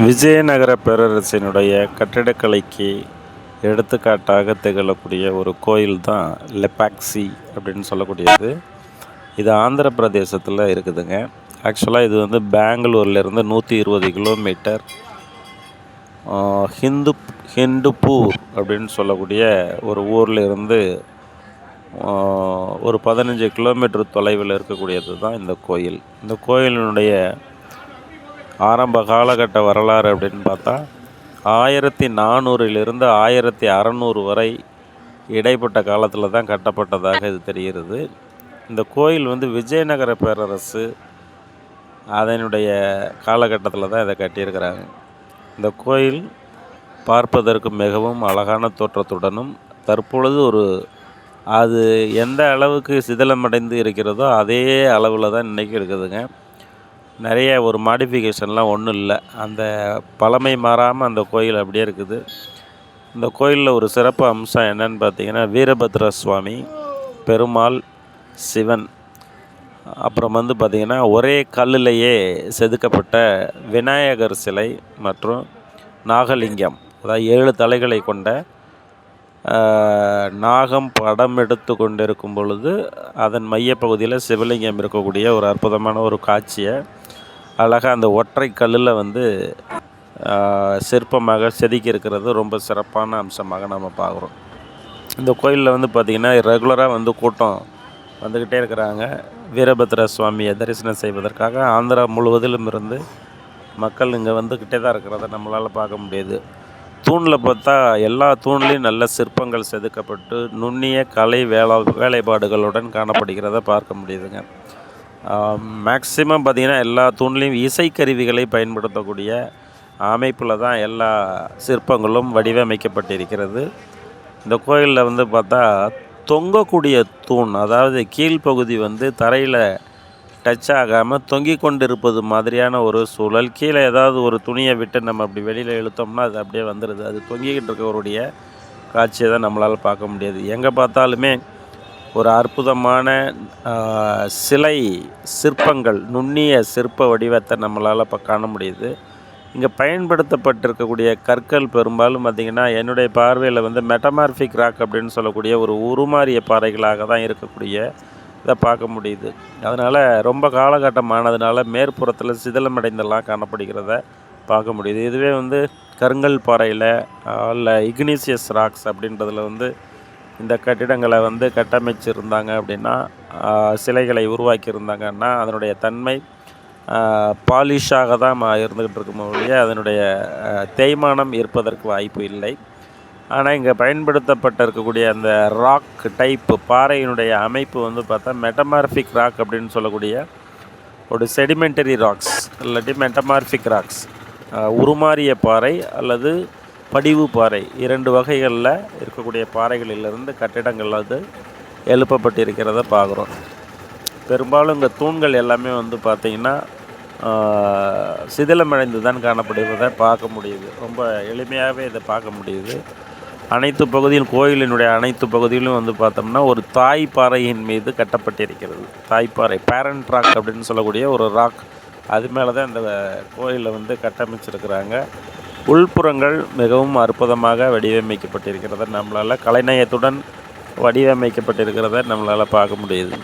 விஜயநகர பேரரசினுடைய கட்டிடக்கலைக்கு எடுத்துக்காட்டாக திகழக்கூடிய ஒரு கோயில் தான் லெப்பாக்சி அப்படின்னு சொல்லக்கூடியது. இது ஆந்திர பிரதேசத்தில் இருக்குதுங்க. ஆக்சுவலாக இது வந்து பெங்களூர்லேருந்து 120 கிலோமீட்டர் ஹிந்துப்பூர் அப்படின்னு சொல்லக்கூடிய ஒரு ஊரில் இருந்து ஒரு 15 கிலோமீட்டர் தொலைவில் இருக்கக்கூடியது தான் இந்த கோயில். இந்த கோயிலினுடைய ஆரம்ப காலகட்ட வரலாறு அப்படின்னு பார்த்தா 1400 1600 வரை இடைப்பட்ட காலத்தில் தான் கட்டப்பட்டதாக இது தெரிகிறது. இந்த கோயில் வந்து விஜயநகர பேரரசு அதனுடைய காலகட்டத்தில் தான் இதை கட்டியிருக்கிறாங்க. இந்த கோயில் பார்ப்பதற்கு மிகவும் அழகான தோற்றத்துடனும் தற்பொழுது அது எந்த அளவுக்கு சிதிலமடைந்து இருக்கிறதோ அதே அளவில் தான் இன்றைக்கி இருக்குதுங்க. நிறைய ஒரு மாடிஃபிகேஷன்லாம் ஒன்றும் இல்லை. அந்த பழமை மாறாமல் அந்த கோயில் அப்படியே இருக்குது. இந்த கோயிலில் ஒரு சிறப்பு அம்சம் என்னன்னு பார்த்தீங்கன்னா, வீரபத்ர சுவாமி, பெருமாள், சிவன், அப்புறம் வந்து பார்த்திங்கன்னா ஒரே கல்லிலேயே செதுக்கப்பட்ட விநாயகர் சிலை மற்றும் நாகலிங்கம், அதாவது 7 தலைகளை கொண்ட நாகம் படம் எடுத்து கொண்டிருக்கும் பொழுது அதன் மையப்பகுதியில் சிவலிங்கம் இருக்கக்கூடிய ஒரு அற்புதமான ஒரு காட்சியை அழகாக அந்த ஒற்றை கல்லில் வந்து சிற்பமாக செதுக்கி இருக்கிறது ரொம்ப சிறப்பான அம்சமாக நம்ம பார்க்குறோம். இந்த கோயிலில் வந்து பார்த்திங்கன்னா ரெகுலராக வந்து கூட்டம் வந்துக்கிட்டே இருக்கிறாங்க. வீரபத்ர சுவாமியை தரிசனம் செய்வதற்காக ஆந்திரா முழுவதிலும் இருந்து மக்கள் இங்கே வந்துக்கிட்டே தான் இருக்கிறத நம்மளால் பார்க்க முடியுது. தூணில் பார்த்தா எல்லா தூண்லேயும் நல்ல சிற்பங்கள் செதுக்கப்பட்டு நுண்ணிய கலை வேலைப்பாடுகளுடன் காணப்படுகிறத பார்க்க முடியுதுங்க. மேக்சிமம் பார்த்திங்கன்னா எல்லா தூண்லேயும் இசைக்கருவிகளை பயன்படுத்தக்கூடிய அமைப்பில் தான் எல்லா சிற்பங்களும் வடிவமைக்கப்பட்டிருக்கிறது. இந்த கோயிலில் வந்து பார்த்தா தொங்கக்கூடிய தூண், அதாவது கீழ்ப்பகுதி வந்து தரையில் டச் ஆகாமல் தொங்கி கொண்டு இருப்பது மாதிரியான ஒரு சூழல். கீழே ஏதாவது ஒரு துணியை விட்டு நம்ம அப்படி வெளியில் இழுத்தோம்னா அது அப்படியே வந்துடுது. அது தொங்கிக்கிட்டு இருக்கவருடைய காட்சியை தான் நம்மளால் பார்க்க முடியாது. எங்கே பார்த்தாலுமே ஒரு அற்புதமான சிலை சிற்பங்கள், நுண்ணிய சிற்ப வடிவத்தை நம்மளால் இப்போ காண முடியுது. இங்கே பயன்படுத்தப்பட்டிருக்கக்கூடிய கற்கள் பெரும்பாலும் பார்த்திங்கன்னா என்னுடைய பார்வையில் வந்து மெட்டமார்பிக் ராக் அப்படின்னு சொல்லக்கூடிய ஒரு உருமாறிய பாறைகளாக தான் இருக்கக்கூடிய இதை பார்க்க முடியுது. அதனால் ரொம்ப காலகட்டமானதுனால மேற்புறத்தில் சிதிலமடைந்தெல்லாம் காணப்படுகிறத பார்க்க முடியுது. இதுவே வந்து கருங்கல் பாறையில் இல்லை இக்னீசியஸ் ராக்ஸ் அப்படின்றதில் வந்து இந்த கட்டிடங்களை வந்து கட்டமைச்சிருந்தாங்க அப்படின்னா, சிலைகளை உருவாக்கியிருந்தாங்கன்னா அதனுடைய தன்மை பாலிஷாக தான் இருந்துக்கிட்டு இருக்கும் ஒழிய அதனுடைய தேய்மானம் இருப்பதற்கு வாய்ப்பு இல்லை. ஆனால் இங்கே பயன்படுத்தப்பட்டிருக்கக்கூடிய அந்த ராக் டைப்பு பாறையினுடைய அமைப்பு வந்து பார்த்தா மெட்டமார்பிக் ராக் அப்படின்னு சொல்லக்கூடிய ஒரு செடிமெண்டரி ராக்ஸ் இல்லாட்டி மெட்டமார்பிக் ராக்ஸ், உருமாறிய பாறை அல்லது படிவு பாறை, 2 வகைகளில் இருக்கக்கூடிய பாறைகளிலிருந்து கட்டிடங்கள் அது எழுப்பப்பட்டிருக்கிறத பார்க்குறோம். பெரும்பாலும் இங்கே தூண்கள் எல்லாமே வந்து பார்த்திங்கன்னா சிதிலமடைந்து தான் காணப்படுவதை பார்க்க முடியுது. ரொம்ப எளிமையாகவே இதை பார்க்க முடியுது. அனைத்து பகுதியும் கோயிலினுடைய அனைத்து பகுதியிலும் வந்து பார்த்தோம்னா ஒரு தாய்ப்பாறையின் மீது கட்டப்பட்டிருக்கிறது. தாய்ப்பாறை பேரண்ட் ராக் அப்படின்னு சொல்லக்கூடிய ஒரு ராக், அது மேலே தான் இந்த கோயிலை வந்து கட்டமைச்சிருக்கிறாங்க. உள்புறங்கள் மிகவும் அற்புதமாக வடிவமைக்கப்பட்டிருக்கிறத நம்மளால் கலைநயத்துடன் வடிவமைக்கப்பட்டிருக்கிறத நம்மளால் பார்க்க முடியுது.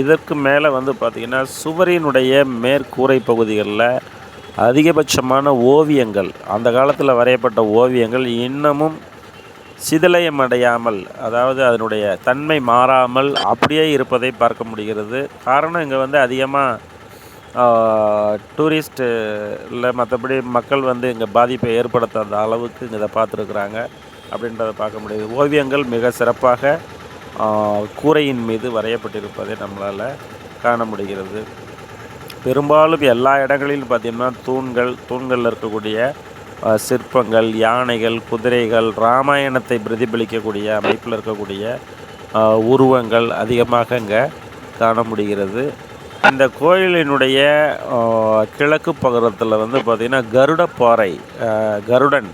இதற்கு மேலே வந்து பார்த்திங்கன்னா சுவரினுடைய மேற்கூரை பகுதிகளில் அதிகபட்சமான ஓவியங்கள், அந்த காலத்தில் வரையப்பட்ட ஓவியங்கள் இன்னமும் சிதிலமடையாமல், அதாவது அதனுடைய தன்மை மாறாமல் அப்படியே இருப்பதை பார்க்க முடிகிறது. காரணம் இங்கே வந்து அதிகமாக டூரிஸ்ட்டு இல்லை மற்றபடி மக்கள் வந்து இங்கே பாதிப்பை ஏற்படுத்தாத அளவுக்கு இங்கே இதை பார்த்துருக்குறாங்க அப்படின்றத பார்க்க முடியுது. ஓவியங்கள் மிக சிறப்பாக கூரையின் மீது வரையப்பட்டிருப்பதை நம்மளால் காண முடிகிறது. பெரும்பாலும் எல்லா இடங்களிலும் பார்த்திங்கன்னா தூண்களில் இருக்கக்கூடிய சிற்பங்கள், யானைகள், குதிரைகள், ராமாயணத்தை பிரதிபலிக்கக்கூடிய அமைப்பில் இருக்கக்கூடிய உருவங்கள் அதிகமாக இங்கே காண முடிகிறது. இந்த கோயிலினுடைய கிழக்கு பகுதியில் வந்து பார்த்திங்கன்னா கருடப்பாறை, கருடன்,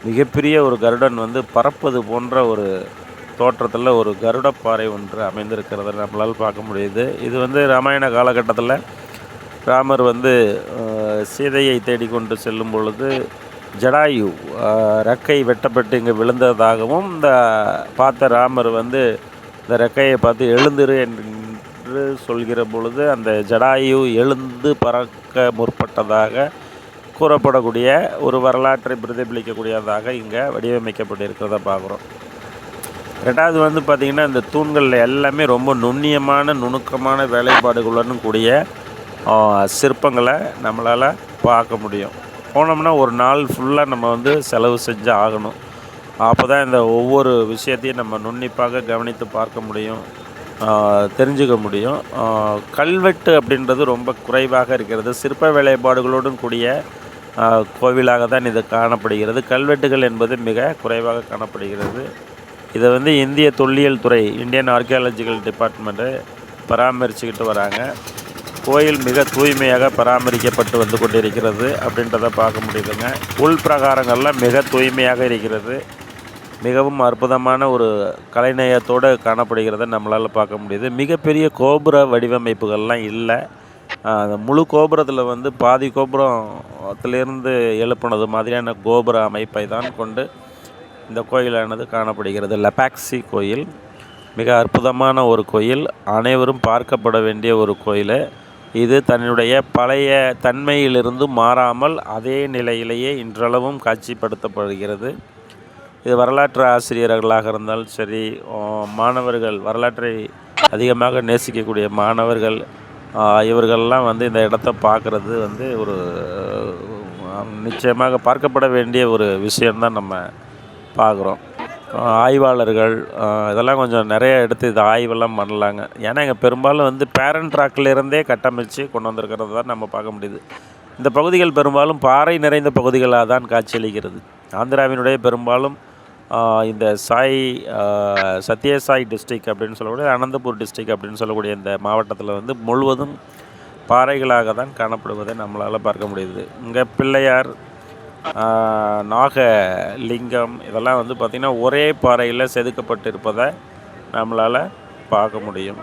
மிகப்பெரிய ஒரு கருடன் வந்து பறப்பது போன்ற ஒரு தோற்றத்தில் ஒரு கருடப்பாறை ஒன்று அமைந்திருக்கிறத நம்மளால் பார்க்க முடியுது. இது வந்து ராமாயண காலகட்டத்தில் ராமர் வந்து சீதையை தேடிக்கொண்டு செல்லும் பொழுது ஜடாயு ரெக்கை வெட்டப்பட்டு இங்கே விழுந்ததாகவும் இந்த பார்த்த ராமர் வந்து இந்த ரெக்கையை பார்த்து எழுந்திரு என்று சொல்கிற பொழுது அந்த ஜடாயு எழுந்து பறக்க முற்பட்டதாக கூறப்படக்கூடிய ஒரு வரலாற்றை பிரதிபலிக்கக்கூடியதாக இங்கே வடிவமைக்கப்பட்டிருக்கிறத பார்க்குறோம். ரெண்டாவது வந்து பார்த்திங்கன்னா இந்த தூண்களில் எல்லாமே ரொம்ப நுண்ணியமான நுணுக்கமான வேலைப்பாடுகளுடன் கூடிய சிற்பங்களை நம்மளால் பார்க்க முடியும். போனோம்னா ஒரு நாள் ஃபுல்லாக நம்ம வந்து செலவு செஞ்சு ஆகணும். அப்போ தான் இந்த ஒவ்வொரு விஷயத்தையும் நம்ம நுண்ணிப்பாக கவனித்து பார்க்க முடியும், தெரிஞ்சுக்க முடியும். கல்வெட்டு அப்படின்றது ரொம்ப குறைவாக இருக்கிறது. சிற்ப வேலைப்பாடுகளோடும் கூடிய கோவிலாக தான் இது காணப்படுகிறது. கல்வெட்டுகள் என்பது மிக குறைவாக காணப்படுகிறது. இதை வந்து இந்திய தொல்லியல் துறை, இந்தியன் ஆர்கியாலஜிக்கல் டிபார்ட்மெண்ட்டு பராமரிச்சுக்கிட்டு வராங்க. கோயில் மிக தூய்மையாக பராமரிக்கப்பட்டு வந்து கொண்டிருக்கிறது அப்படின்றத பார்க்க முடியுதுங்க. உள் பிரகாரங்கள்லாம் மிக தூய்மையாக இருக்கிறது. மிகவும் அற்புதமான ஒரு கலைநயத்தோடு காணப்படுகிறத நம்மளால் பார்க்க முடியுது. மிகப்பெரிய கோபுர வடிவமைப்புகள்லாம் இல்லை. அந்த முழு கோபுரத்தில் வந்து பாதி கோபுரத்திலிருந்து எழுப்புனது மாதிரியான கோபுர அமைப்பை தான் கொண்டு இந்த கோயிலானது காணப்படுகிறது. லெப்பாக்சி கோயில் மிக அற்புதமான ஒரு கோயில், அனைவரும் பார்க்கப்பட வேண்டிய ஒரு கோயில். இது தன்னுடைய பழைய தன்மையிலிருந்து மாறாமல் அதே நிலையிலேயே இன்றளவும் காட்சிப்படுத்தப்படுகிறது. இது வரலாற்று ஆசிரியர்களாக இருந்தாலும் சரி, மாணவர்கள், வரலாற்றை அதிகமாக நேசிக்கக்கூடிய மாணவர்கள், இவர்கள்லாம் வந்து இந்த இடத்த பார்க்குறது வந்து ஒரு நிச்சயமாக பார்க்கப்பட வேண்டிய ஒரு விஷயந்தான் நம்ம பார்க்குறோம். ஆய்வாளர்கள் இதெல்லாம் கொஞ்சம் நிறைய எடுத்து இதை ஆய்வெல்லாம் பண்ணலாங்க. ஏன்னா இங்கே பெரும்பாலும் வந்து பேரண்ட் ராக்கிலிருந்தே கட்டமைச்சு கொண்டு வந்திருக்கிறது தான் நம்ம பார்க்க முடியுது. இந்த பகுதிகள் பெரும்பாலும் பாறை நிறைந்த பகுதிகளாக தான் காட்சியளிக்கிறது. ஆந்திராவினுடைய பெரும்பாலும் இந்த சத்யசாய் டிஸ்ட்ரிக் அப்படின்னு சொல்லக்கூடிய அனந்தபூர் டிஸ்ட்ரிக் அப்படின்னு சொல்லக்கூடிய இந்த மாவட்டத்தில் வந்து முழுவதும் பாறைகளாக தான் காணப்படுவதை நம்மளால் பார்க்க முடியுது. இங்கே பிள்ளையார், நாகலிங்கம் இதெல்லாம் வந்து பார்த்திங்கன்னா ஒரே பாறையில் செதுக்கப்பட்டிருப்பதை நம்மளால் பார்க்க முடியும்.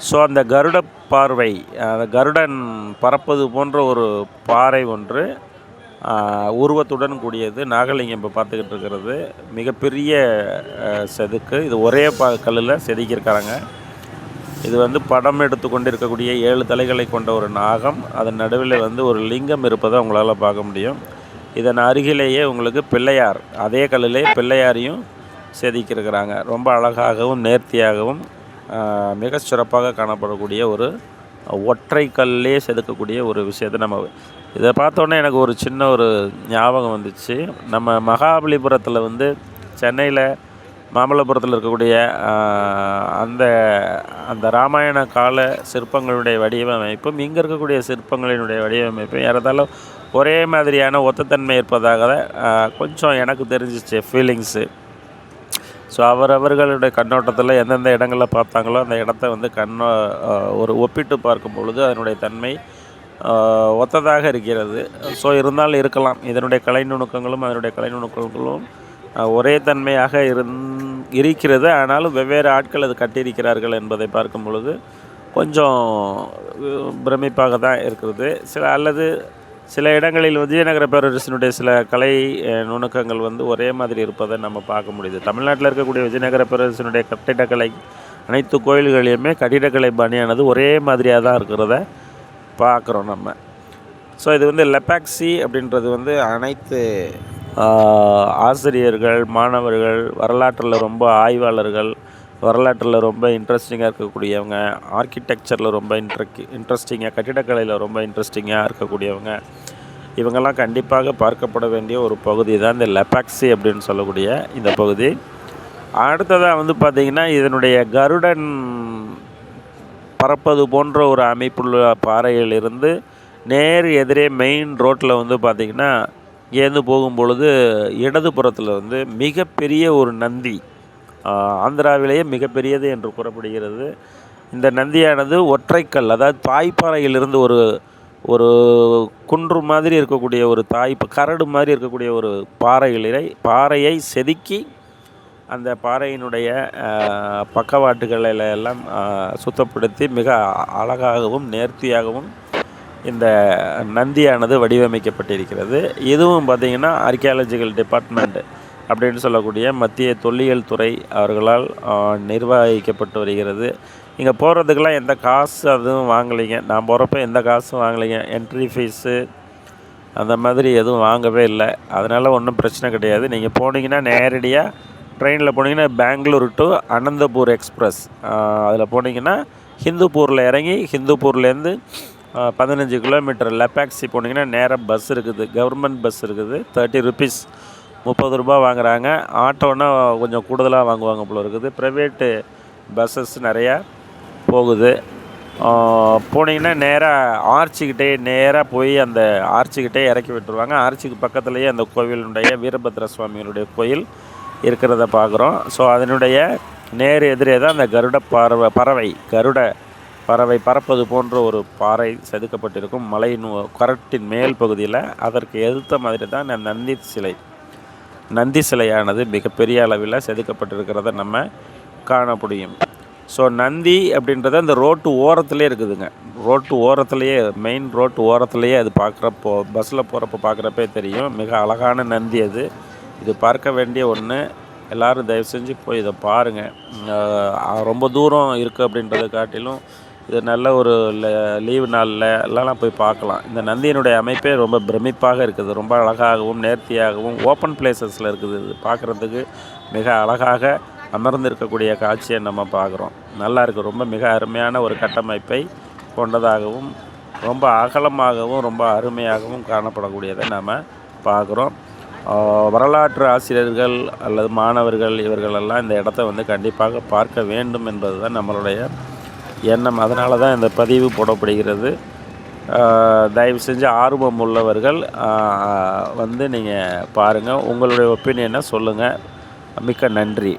ஸோ அந்த கருட பார்வை, அந்த கருடன் பறப்பது போன்ற ஒரு பாறை ஒன்று உருவத்துடன் கூடியது நாகலிங்கம் இப்போ பார்த்துக்கிட்டு இருக்கிறது மிகப்பெரிய செதுக்கு. இது ஒரே கல்லில் செதுக்கியிருக்காங்க. இது வந்து படம் எடுத்து கொண்டு இருக்கக்கூடிய 7 தலைகளை கொண்ட ஒரு நாகம், அதன் நடுவில் வந்து ஒரு லிங்கம் இருப்பதை உங்களால் பார்க்க முடியும். இதன் அருகிலேயே உங்களுக்கு பிள்ளையார், அதே கல்லிலே பிள்ளையாரையும் செதுக்கியிருக்கிறாங்க. ரொம்ப அழகாகவும் நேர்த்தியாகவும் மிக சிறப்பாக காணப்படக்கூடிய ஒரு ஒற்றை கல்லே செதுக்கக்கூடிய ஒரு விஷயத்தை நம்ம இதை பார்த்தோன்னே எனக்கு ஒரு சின்ன ஒரு ஞாபகம் வந்துச்சு. நம்ம மகாபலிபுரத்தில் வந்து சென்னையில் மாமல்லபுரத்தில் இருக்கக்கூடிய அந்த அந்த ராமாயண கால சிற்பங்களுடைய வடிவமைப்பும் இங்கே இருக்கக்கூடிய சிற்பங்களினுடைய வடிவமைப்பும் ஏறத்தாலும் ஒரே மாதிரியான ஒத்தத்தன்மை இருப்பதாக கொஞ்சம் எனக்கு தெரிஞ்சிச்சு ஃபீலிங்ஸு. ஸோ அவரவர்களுடைய கண்ணோட்டத்தில் எந்தெந்த இடங்களில் பார்த்தாங்களோ அந்த இடத்த வந்து ஒரு ஒப்பிட்டு பார்க்கும் பொழுது அதனுடைய தன்மை ஒத்ததாக இருக்கிறது. ஸோ இருந்தாலும் இருக்கலாம், இதனுடைய கலை நுணுக்கங்களும் ஒரே தன்மையாக இருக்கிறது. ஆனாலும் வெவ்வேறு ஆட்கள் அது கட்டியிருக்கிறார்கள் என்பதை பார்க்கும் பொழுது கொஞ்சம் பிரமிப்பாக தான் இருக்கிறது. சில இடங்களில் விஜயநகர பேரரசினுடைய சில கலை நுணுக்கங்கள் வந்து ஒரே மாதிரி இருப்பதை நம்ம பார்க்க முடியுது. தமிழ்நாட்டில் இருக்கக்கூடிய விஜயநகர பேரரசினுடைய கட்டிடக்கலை அனைத்து கோயில்களையுமே கட்டிடக்கலை பாணியானது ஒரே மாதிரியாக தான் இருக்கிறத பார்க்குறோம் நம்ம. ஸோ இது வந்து லெப்பாக்சி அப்படின்றது வந்து அனைத்து ஆசிரியர்கள், மாணவர்கள், வரலாற்றில் ரொம்ப ஆய்வாளர்கள், வரலாற்றில் ரொம்ப இன்ட்ரெஸ்டிங்காக இருக்கக்கூடியவங்க, ஆர்கிடெக்சரில் ரொம்ப இன்ட்ரெஸ்டிங்காக, கட்டிடக்கலையில் ரொம்ப இன்ட்ரெஸ்டிங்காக இருக்கக்கூடியவங்க, இவங்கெல்லாம் கண்டிப்பாக பார்க்கப்பட வேண்டிய ஒரு பகுதி தான் இந்த லெப்பாக்சி அப்படின்னு சொல்லக்கூடிய இந்த பகுதி. அடுத்ததாக வந்து பார்த்திங்கன்னா இதனுடைய கருடன் பறப்பது போன்ற ஒரு அமைப்புள்ள பாறையிலிருந்து நேர் எதிரே மெயின் ரோட்டில் வந்து பார்த்திங்கன்னா இங்கேருந்து போகும்பொழுது இடதுபுறத்தில் வந்து மிகப்பெரிய ஒரு நந்தி, ஆந்திராவிலேயே மிகப்பெரியது என்று கூறப்படுகிறது. இந்த நந்தியானது ஒற்றைக்கல், அதாவது தாய்ப்பாறையிலிருந்து ஒரு குன்று மாதிரி இருக்கக்கூடிய ஒரு கரடு மாதிரி இருக்கக்கூடிய ஒரு பாறையை செதுக்கி அந்த பாறையினுடைய பக்கவாட்டுகளில் எல்லாம் சுத்தப்படுத்தி மிக அழகாகவும் நேர்த்தியாகவும் இந்த நந்தியானது வடிவமைக்கப்பட்டிருக்கிறது. இதுவும் பார்த்திங்கன்னா ஆர்கியாலஜிக்கல் டிபார்ட்மெண்ட் அப்படின்னு சொல்லக்கூடிய மத்திய தொல்லியல் துறை அவர்களால் நிர்வகிக்கப்பட்டு வருகிறது. இங்கே போகிறதுக்கெல்லாம் எந்த காசு அதுவும் வாங்கலைங்க. நான் போகிறப்ப எந்த காசும் வாங்கலைங்க. என்ட்ரி ஃபீஸு அந்த மாதிரி எதுவும் வாங்கவே இல்லை. அதனால் ஒன்றும் பிரச்சனை கிடையாது. நீங்கள் போனீங்கன்னா நேரடியாக ட்ரெயினில் போனீங்கன்னா பெங்களூர் டு அனந்தபூர் எக்ஸ்பிரஸ் அதில் போனீங்கன்னா ஹிந்துப்பூரில் இறங்கி ஹிந்துப்பூர்லேருந்து 15 கிலோமீட்டர் லெப்பாக்சி போனீங்கன்னா நேராக பஸ் இருக்குது. கவர்மெண்ட் பஸ் இருக்குது. 30 ருபீஸ் 30 ரூபா வாங்குகிறாங்க. ஆட்டோன்னா கொஞ்சம் கூடுதலாக வாங்குவாங்க போல இருக்குது. ப்ரைவேட்டு பஸ்ஸஸ் நிறையா போகுது. போனீங்கன்னா நேராக ஆர்ச்சிக்கிட்டே நேராக போய் அந்த ஆர்ச்சிக்கிட்டே இறக்கி விட்டுருவாங்க. ஆர்ச்சிக்கு பக்கத்துலேயே அந்த கோவிலுடைய வீரபத்ர சுவாமிகளுடைய கோயில் இருக்கிறத பார்க்குறோம். ஸோ அதனுடைய நேர் எதிரே தான் அந்த கருட பறவை பறப்பது போன்ற ஒரு பாறை செதுக்கப்பட்டிருக்கும் மலையின் கரட்டின் மேல் பகுதியில். அதற்கு எதிர்த்த மாதிரி தான் நந்தி சிலையானது மிகப்பெரிய அளவில் செதுக்கப்பட்டிருக்கிறத நம்ம காண முடியும். ஸோ நந்தி அப்படின்றத அந்த ரோட்டு ஓரத்துலேயே இருக்குதுங்க. ரோட்டு ஓரத்துலேயே மெயின் ரோட்டு ஓரத்துலேயே அது பார்க்குறப்போ பஸ்ஸில் போகிறப்போ பார்க்குறப்பே தெரியும். மிக அழகான நந்தி அது. இது பார்க்க வேண்டிய ஒன்று. எல்லோரும் தயவு செஞ்சு போய் இதை பாருங்கள். ரொம்ப தூரம் இருக்குது அப்படின்றத காட்டிலும் இது நல்ல ஒரு லீவு நாளில் எல்லாம் போய் பார்க்கலாம். இந்த நந்தியினுடைய அமைப்பே ரொம்ப பிரமிப்பாக இருக்குது. ரொம்ப அழகாகவும் நேர்த்தியாகவும் ஓப்பன் பிளேசஸில் இருக்குது. இது பார்க்குறதுக்கு மிக அழகாக அமர்ந்திருக்கக்கூடிய காட்சியை நம்ம பார்க்குறோம். நல்லா இருக்குது. ரொம்ப மிக அருமையான ஒரு கட்டமைப்பை கொண்டதாகவும் ரொம்ப அகலமாகவும் ரொம்ப அருமையாகவும் காணப்படக்கூடியதை நாம் பார்க்குறோம். வரலாற்று ஆசிரியர்கள் அல்லது மாணவர்கள் இவர்களெல்லாம் இந்த இடத்த கண்டிப்பாக பார்க்க வேண்டும் என்பது தான் நம்மளுடைய எண்ணம். அதனால தான் இந்த பதிவு போடப்படுகிறது. தயவு செஞ்சு ஆர்வம் உள்ளவர்கள் நீங்கள் பாருங்கள். உங்களுடைய ஒப்பீனியனை சொல்லுங்கள். மிக்க நன்றி.